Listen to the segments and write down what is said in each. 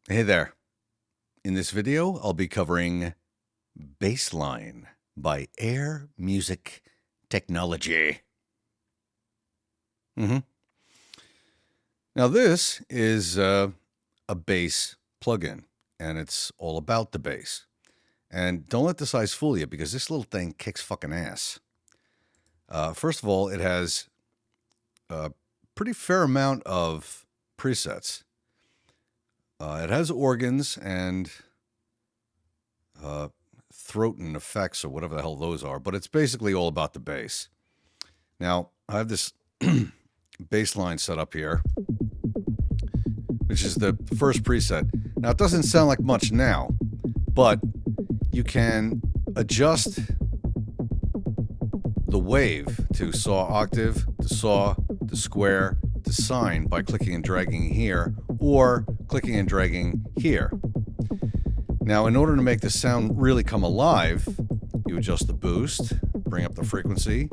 Hey there. In this video, I'll be covering Bassline by Air Music Technology. Now this is a bass plugin, and it's all about the bass. And don't let the size fool you, because this little thing kicks fucking ass. First of all, it has a pretty fair amount of presets. It has organs and throat and effects or whatever the hell those are, but it's basically all about the bass. Now, I have this bass line set up here, which is the first preset. Now, it doesn't sound like much now, but you can adjust the wave to saw octave, to saw, to square, to sine by clicking and dragging here, or clicking and dragging here. Now, in order to make the sound really come alive, you adjust the boost, bring up the frequency,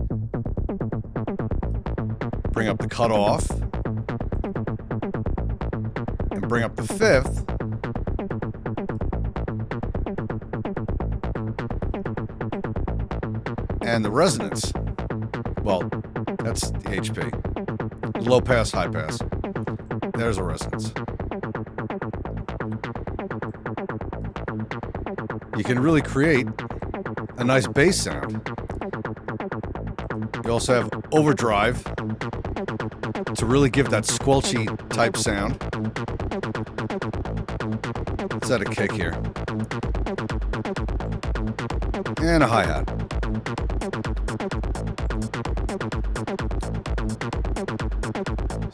bring up the cutoff, and bring up the fifth. And the resonance, well, that's the HP. Low pass, high pass. There's a resonance. You can really create a nice bass sound. You also have overdrive to really give that squelchy type sound. Let's add a kick here. And a hi-hat.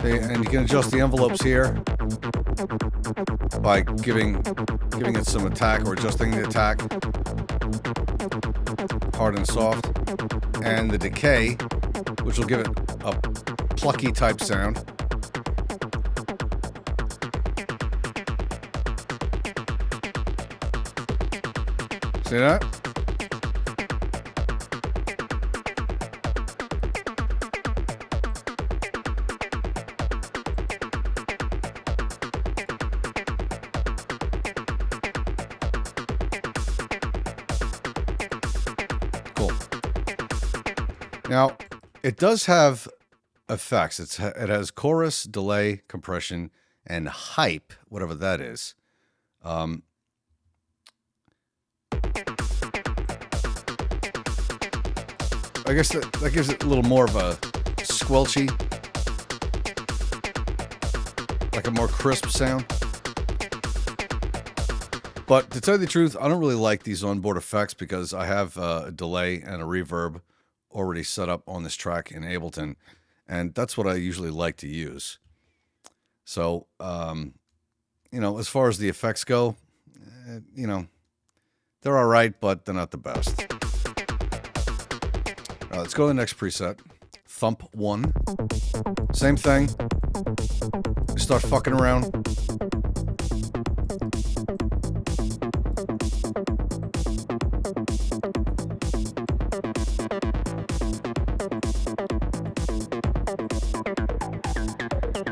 See, and you can adjust the envelopes here by giving it some attack or adjusting the attack, hard and soft, and the decay, which will give it a plucky type sound. See that? Cool. Now, it does have effects. It has chorus, delay, compression, and hype, whatever that is. I guess that gives it a little more of a squelchy, like a more crisp sound. But to tell you the truth, I don't really like these onboard effects because I have a delay and a reverb already set up on this track in Ableton, and that's what I usually like to use. So, as far as the effects go, they're all right, but they're not the best. All right, let's go to the next preset. Thump 1. Same thing. You start fucking around.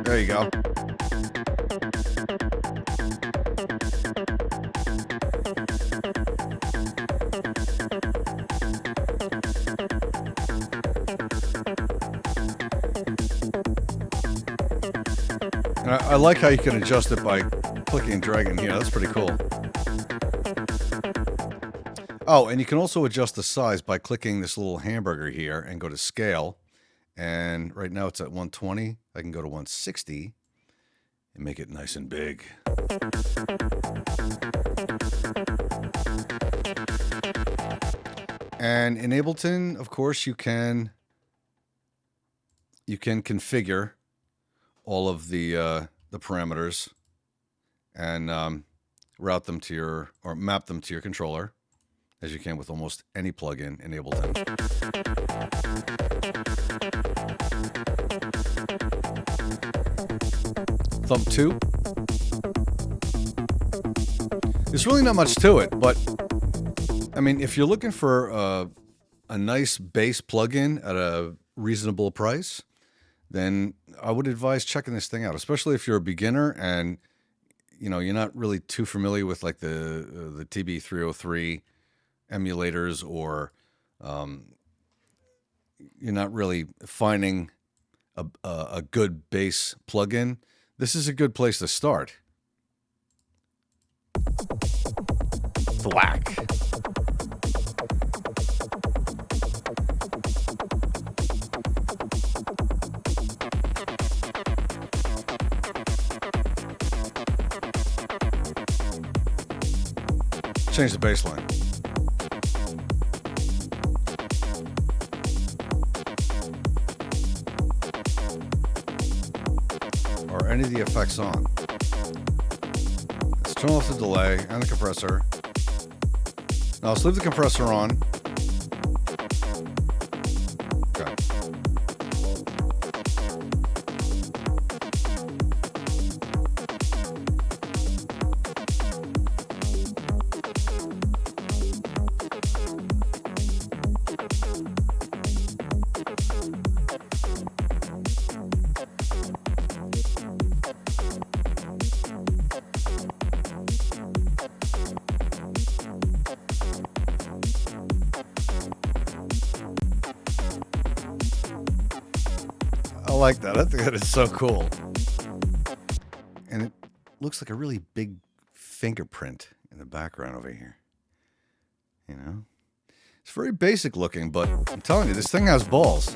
There you go. And I like how you can adjust it by clicking and dragging here. That's pretty cool. Oh, and you can also adjust the size by clicking this little hamburger here and go to scale. And right now it's at 120. I can go to 160 and make it nice and big. And in Ableton, of course, you can configure all of the parameters and route them to or map them to your controller, as you can with almost any plugin in Ableton. Thump 2. There's really not much to it, but I mean, if you're looking for a nice bass plugin at a reasonable price, then I would advise checking this thing out, especially if you're a beginner and you're not really too familiar with like the TB303 emulators, or you're not really finding a good bass plugin, this is a good place to start. Thwack. Change the bass line. Are any of the effects on? Let's turn off the delay and the compressor. Now let's leave the compressor on. Okay. I like that. I think that is so cool. And it looks like a really big fingerprint in the background over here. It's very basic looking, but I'm telling you, this thing has balls.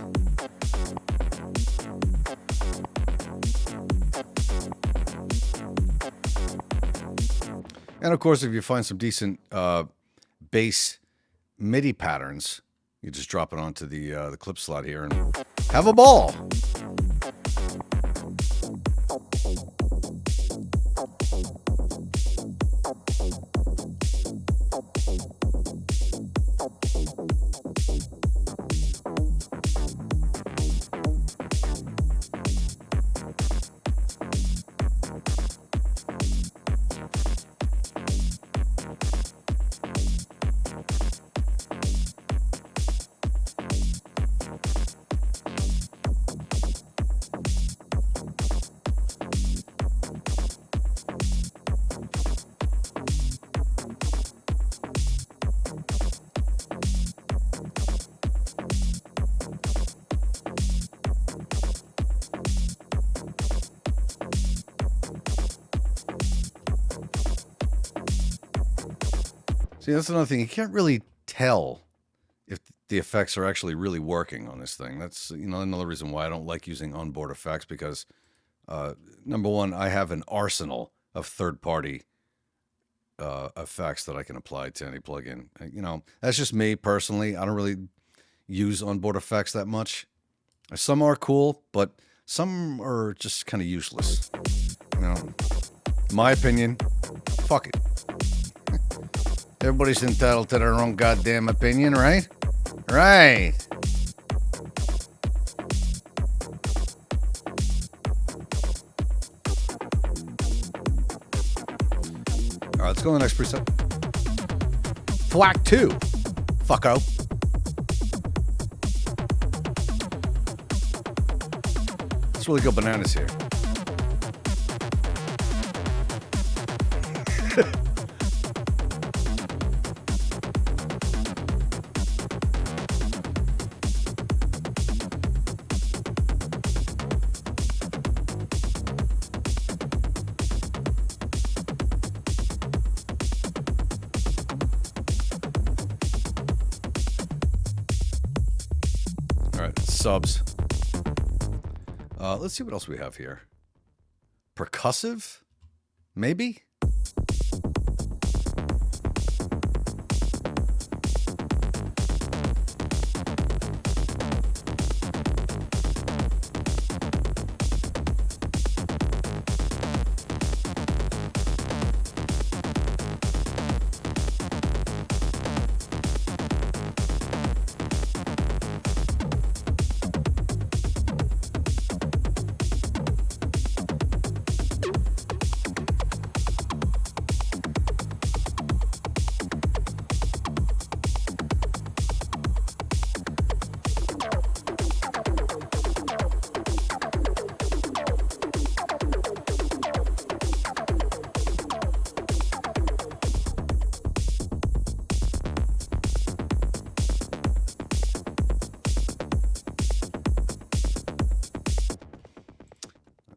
And of course, if you find some decent bass MIDI patterns, you just drop it onto the clip slot here and have a ball. See, that's another thing. You can't really tell if the effects are actually really working on this thing. That's, another reason why I don't like using onboard effects, because number one, I have an arsenal of third-party effects that I can apply to any plugin. That's just me personally. I don't really use onboard effects that much. Some are cool, but some are just kind of useless. My opinion, fuck it. Everybody's entitled to their own goddamn opinion, right? Right. All right, let's go to the next preset. Thwack 2. Fucko. Let's really go bananas here. Subs. Let's see what else we have here. Percussive? Maybe?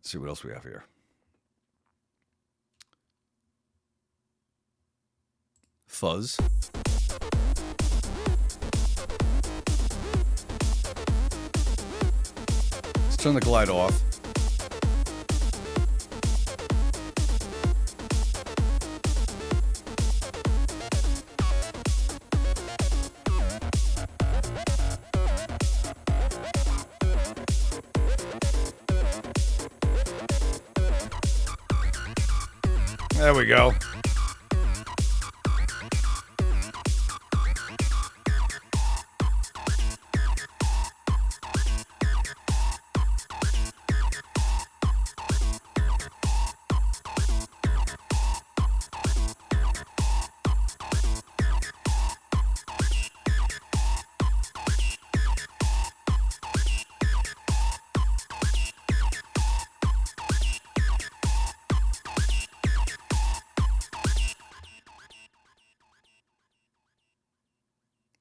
Let's see what else we have here. Fuzz. Let's turn the glide off. There we go.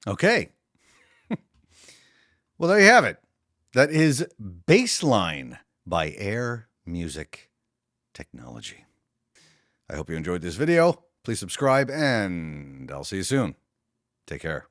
Okay. Well, there you have it. That is Bassline by Air Music Technology. I hope you enjoyed this video. Please subscribe, and I'll see you soon. Take care.